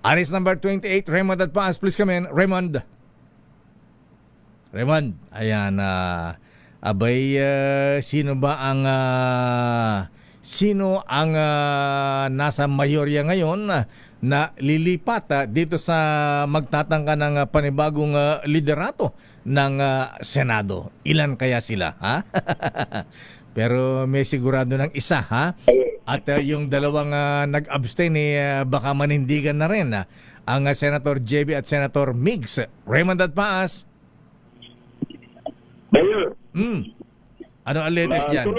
Aris number 28, Raymond at Paas. Please come in. Raymond. Raymond, ayan. Abay, sino ang nasa mayorya ngayon na lilipat dito sa magtatangka ng panibagong liderato ng Senado? Ilan kaya sila, ha? Pero may sigurado ng isa, ha? At yung dalawang nag-abstain baka manindigan na rin ang Senator JB at Senator Migs. Raymond at Paas. Mayor, Ano ang latest dyan?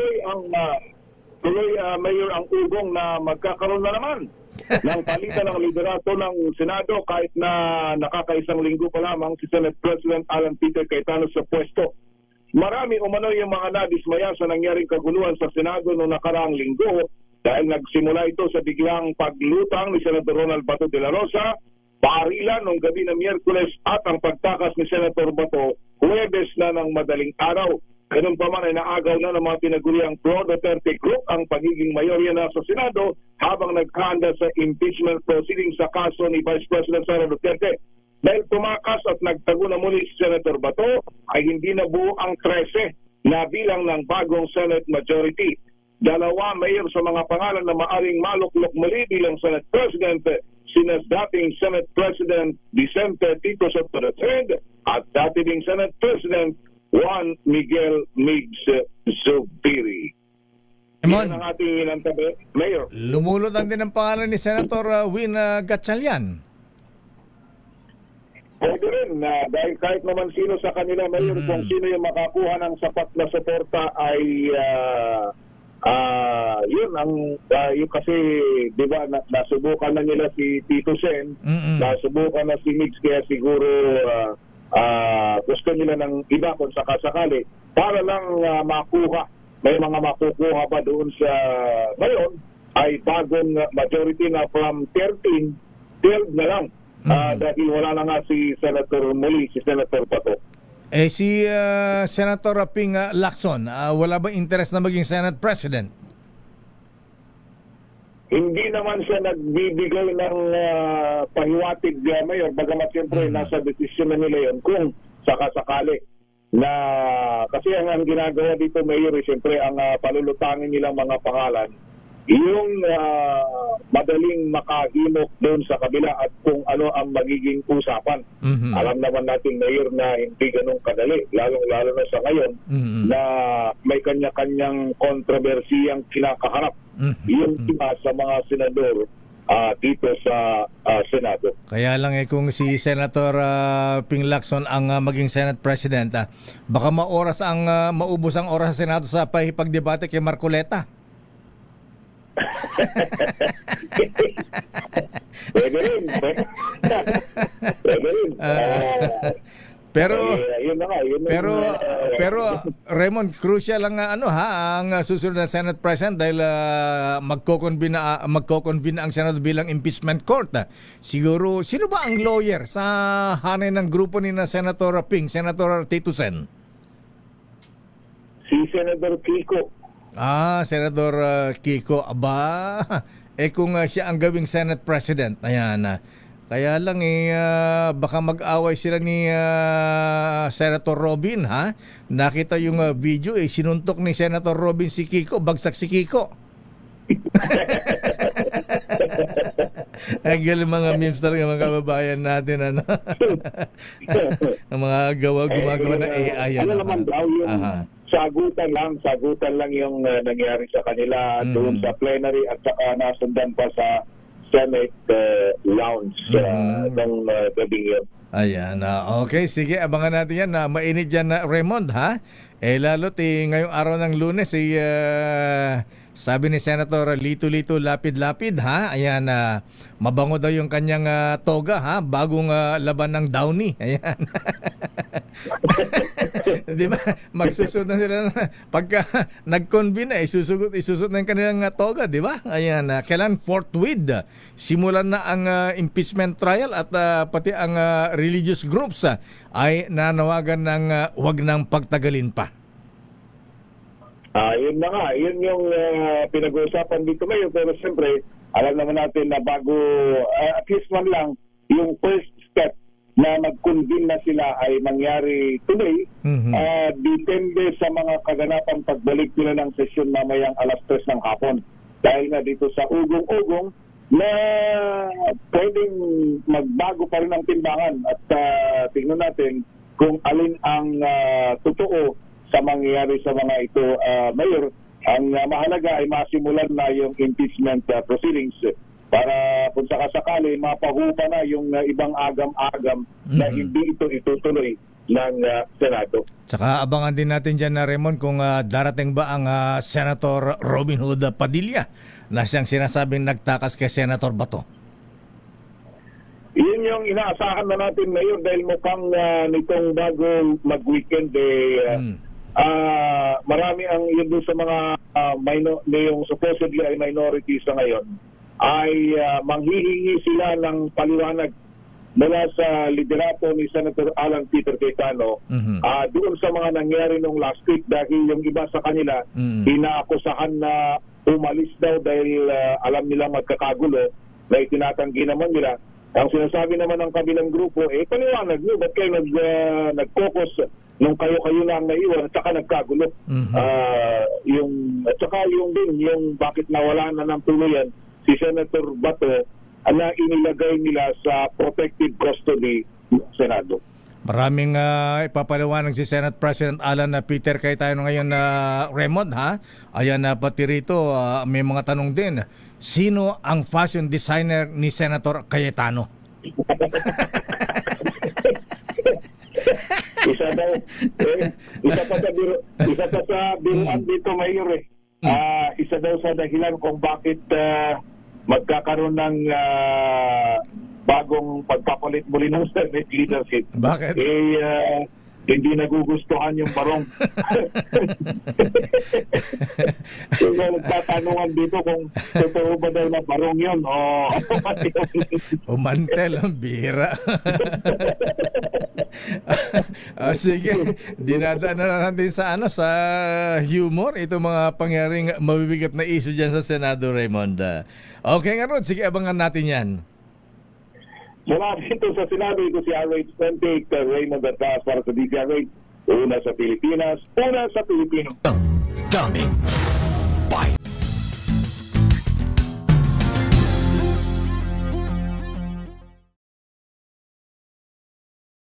tuloy Mayor, ang ugong na magkakaroon na naman ng palitan ng liderato ng Senado kahit na nakakaisang linggo pa lamang si Senate President Alan Peter Cayetano sa pwesto. Marami umano yung mga nadismaya sa nangyaring kaguluhan sa Senado noong nakaraang linggo dahil nagsimula ito sa biglang paglutang ni Senator Ronald Bato de la Rosa, barilan noong gabi ng Miyerkules at ang pagtakas ni Senator Bato Huwebes na ng madaling araw. Ganun pa man ay naagaw na ng mga tinaguriang pro-Duterte group ang pagiging mayorya na sa Senado habang naghahanda sa impeachment proceedings sa kaso ni Vice President Sara Duterte. Dahil tumakas at nagtago na muli si Senator Bato, ay hindi na buo ang 13 na bilang ng bagong Senate majority. Dalawa mayor sa mga pangalan na maaring maluklok muli bilang Senate President, sina dating Senate President Vicente Tito Soto III at dati ding Senate President Juan Miguel Migs Zubiri. Raymond, Yan ang ating inantabi, Mayor. lumulutan din ang pangalan ni Senator Win Gatchalian. Pwede rin dahil kahit naman sino sa kanila, Mayor, kung sino yung makakuha ng sapat na suporta ay yun ang yung kasi di ba nasubukan na nila si Tito Sen, nasubukan na si Migs, kaya siguro gusto nila ng iba kung sakasakali para lang makuha, may mga makukuha pa doon sa ngayon ay bagong majority na from 13, 12 na lang dahil wala na nga si Senator muli, si Senator Bato. Si Senator Ping Lacson, wala ba interest na maging Senate President? Hindi naman siya nagbibigay ng pahiwatig, Mayor, bagamat siyempre nasa desisyon na nila yun kung sakasakali na kasi ang ginagawa dito, Mayor, siyempre ang palulutangin nilang mga pangalan yung madaling makahimok doon sa kabila at kung ano ang magiging usapan. Alam naman natin, Mayor, na hindi ganun kadali, lalong-lalo na sa ngayon na may kanya-kanyang kontrobersiyang kinakaharap yung iba sa mga senador dito sa Senado. Kaya lang kung si Senator Ping Lacson ang maging Senate President, baka maubos ang oras sa Senado sa pagdebate kay Marcoleta. Pwede rin. Pwede rin. Pero Raymond, crucial lang ang susunod na Senate President dahil magko-convene ang Senado bilang impeachment court. Siguro sino ba ang lawyer sa hanay ng grupo ni na Senator Ping, Senator Tito Sen? Si Senator Kiko. Senator Kiko. Aba, kung siya ang gawing Senate President, ayan. Kaya lang baka mag-away sila ni Senator Robin, ha? Nakita yung video, sinuntok ni Senator Robin si Kiko, bagsak si Kiko. Ang galing mga memes talaga mga kababayan natin, ano? Ang mga gumagawa ng AI. Ano naman daw yung sagutan lang yung nangyari sa kanila doon sa plenary at saka nasundan pa sa Senate lounge ng gabing yun. Ayan. Okay, sige. Abangan natin yan. Mainit dyan na Raymond, ha? Lalo't ngayong araw ng Lunes, sabi ni Senator Lito-Lito Lapid-Lapid, ha? Ayan, mabango daw yung kanyang toga, ha? Bagong laban ng Downy. Ayan. Di ba? Magsusot na sila pagka nag-convene isusot na yung kanilang toga, di ba? Ayan, kailan forthwith simulan na ang impeachment trial at pati ang religious groups ay nanawagan ng wag nang pagtagalin pa. Yun na nga, yun yung pinag-uusapan dito ngayon, pero siyempre alam naman natin na bago, at least man lang, yung first step na mag-convene na sila ay mangyari today, depende sa mga kaganapang pagbalik nila ng sesyon mamayang alas 3 ng hapon. Dahil na dito sa ugong-ugong na pwedeng magbago pa rin ang timbangan at tingnan natin kung alin ang totoo sa mangyayari sa mga ito, Mayor. Ang mahalaga ay masimulan na yung impeachment proceedings para kung sakasakali mapahupa na yung ibang agam-agam na hindi ito itutuloy ng Senado. Tsaka abangan din natin dyan na Raymond kung darating ba ang Senator Robin Hood Padilla na siyang sinasabing nagtakas kay Senator Bato. Yun yung inaasahan na natin ngayon dahil mukhang nitong bago mag-weekend marami ang yun doon sa mga yung supposedly ay minority sa ngayon ay manghihingi sila ng paliwanag mula sa liderato ni Senator Alan Peter Cayetano doon sa mga nangyari nung last week dahil yung iba sa kanila inaakusahan na umalis daw dahil alam nilang magkakagulo na itinatanggi naman nila. Ang sinasabi naman ng kabilang grupo, paliwanag nyo, ba't kayo nag-focus nung kayo-kayo na ang naiwan at saka nagkagulo? At saka yung bakit nawala na ng tuluyan si Senator Bato na inilagay nila sa protective custody ng Senado. Maraming ipapaliwanag si Senate President Alan Peter Cayetano ngayon na Raymond, ha? Ayan, pati rito may mga tanong din. Sino ang fashion designer ni Senator Cayetano? isa pa sa biruan dito, Mayor. Isa daw sa dahilan kung bakit magkakaroon ng bagong pagpapalit muli ng Senate leadership. Bakit? Hindi nagugustuhan yung barong. So, nagtatanungan dito kung totoo ba daw na barong yun o Umantel, ang bira. Sige, dinadaan na natin sa sa humor itong mga pangyaring mabibigat na issue dyan sa Senado, Raymond. Okay nga, Rod, sige, abangan natin yan. Mula dito sa Senado, ito si RH28 Raymond Bertas para sa DCRH. Una sa Pilipinas, una sa Pilipino. Daming Bite.